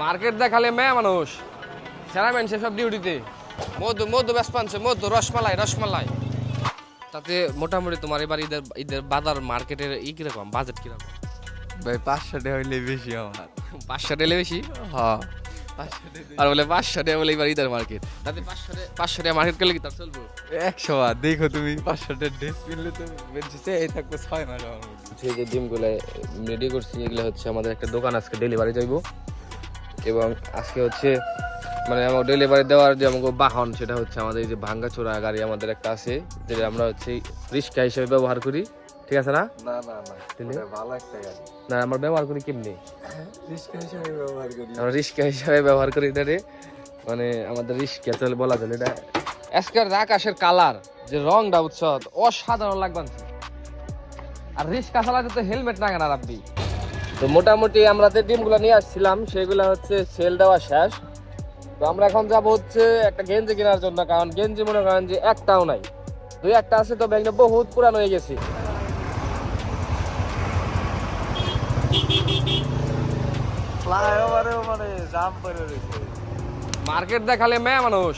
Market দেখালে মেয়ে মানুষ সেরা মানুষ সব ডিউটিতে মধু মধু বেশ পানছে মধু রসমালাই রসমালাই তাতে মোটামুটি তোমার এবার ঈদের ঈদের বাজার মার্কেটের কিরকম বাজেট কিরকম ভাই 500 টাকা হইলে বেশি আমার 500 টাকা বেশি হ্যাঁ আর বলে 500 টাকা বলে এবার ঈদের মার্কেট তাতে 500 টাকা মার্কেট করলে কি তার চলবো 100 বার দেখো তুমি 500 টাকা ড্রেস কিনলে তো বেঁচেছে এই থাকবে 6 মাস আমার মধ্যে। যে ডিমগুলো রেডি করছি এগুলো হচ্ছে আমাদের একটা দোকান আজকে ডেলিভারি যাইব এবং আজকে হচ্ছে মানে আমার ডেলিভারি দেওয়ার যে আমাকে বাহন সেটা হচ্ছে আমাদের এই যে ভাঙ্গাচোরা গাড়ি আমাদের একটা আছে যেটা আমরা হচ্ছে রিক্সা হিসেবে ব্যবহার করি, ঠিক আছে না? না না না এটা ভালো একটা গাড়ি না আমরা ব্যবহার করি কেমনি, রিস্কা হিসেবে ব্যবহার করি আমরা রিক্সা হিসেবে ব্যবহার করি এটারে, মানে আমাদের রিক্সা চলে বলা চলে এটা। আজকের আকাশের কালার যে রংটা উৎসব অসাধারণ লাগবে আর রিক্সা চালাতে তো হেলমেট না কেনা রাখবি। তো মোটামুটি আমরা যে ডিমগুলো নিয়ে আসছিলাম সেগুলো হচ্ছে সেল দেওয়া শেষ। তো আমরা এখন যাবো হচ্ছে একটা গেঞ্জি কেনার জন্য, কারণ গেঞ্জি মনে করেন যে একটাও নাই, দুই একটা আছে তো ব্যাগটা বহুত পুরানো হয়ে গেছে। ফ্লাইওভারেও মানে জাম করে রয়েছে। মার্কেট দেখালে মেয়ে মানুষ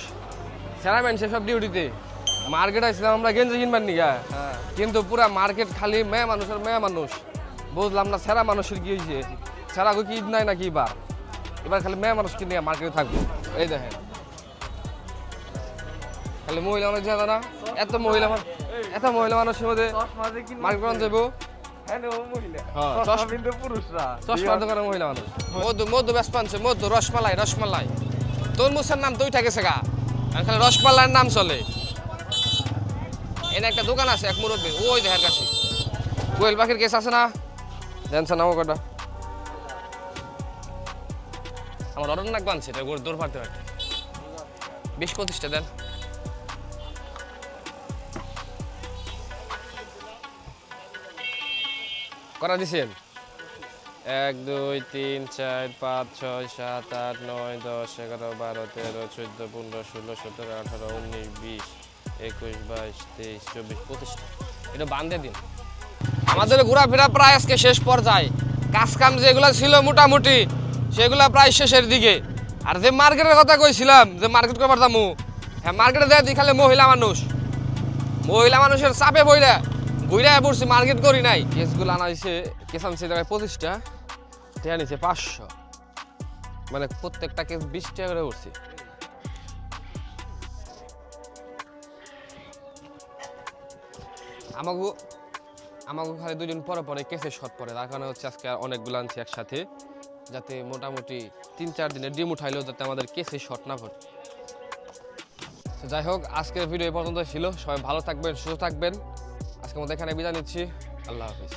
সেরা মানুষ সব ডিউটিতে মার্কেট আসছিলাম আমরা গেঞ্জি কিনবার নিগা, কিন্তু পুরা মার্কেট খালি মেয়ে মানুষের মেয়ে মানুষ। বুঝলাম না সেরা মানুষের কি হয়েছে, সেরা কি ঈদ নাই নাকি এবার, এবার খালি মেয়ে মানুষ কিনে মার্কেটে থাকবো। এই দেখেন খালি মহিলা মানুষ জানা না, এত মহিলা মানুষের মধ্যে মার্কেট করান যাবো। চশমার দোকানে মহিলা মানুষ মধু মধু বেশ পানছে মধু রসমালাই রসমালাই তরমুজের নাম তো উঠে গেছে গা, খালি রসমালাইয়ের নাম চলে। এনে একটা দোকান আছে এক মুরব্বী ওই দেখার কাছে কোয়েল পাখির কেস আছে না জানছেন আমার কটা আমার অরণ্য নাক বানছে এটা দৌড় পারতে পারতে 20-25টা দেন। করা দিছেন 1 2 3 4 5 6 7 8 9 10 11 12 13 14 15 16 17 18 19 20 21 22 23 24 25টা এটা বান্ধে দিন। আমাদের ঘোরাফেরা প্রায় আজকে শেষ পর্যায়ে, কাজ কাম যেগুলো ছিল মোটামুটি সেগুলো প্রায় শেষের দিকে। আর যে মার্কেটের কথা কইছিলাম যে মার্কেট করবার দামু, হ্যাঁ মার্কেটে দেয় দেখালে মহিলা মানুষের চাপে বইরা ঘুরে পড়ছি, মার্কেট করি নাই। কেসগুলো আনা হয়েছে কেস আনছে 25টা, টেয়া নিচ্ছে 500, মানে প্রত্যেকটা কেস 20 টাকা করে উঠছে। আমাকে খালি 2 দিন পরে পরে কেসে শর্ট পড়ে, তার কারণে হচ্ছে আজকে অনেকগুলো আনছি একসাথে, যাতে মোটামুটি 3-4 দিনের ডিম উঠাইলেও যাতে আমাদের কেসে শর্ট না পড়ে। যাই হোক আজকের ভিডিও এই পর্যন্ত ছিল, সবাই ভালো থাকবেন সুস্থ থাকবেন। আজকের মধ্যে এখানে বিদায় নিচ্ছি, আল্লাহ হাফিজ।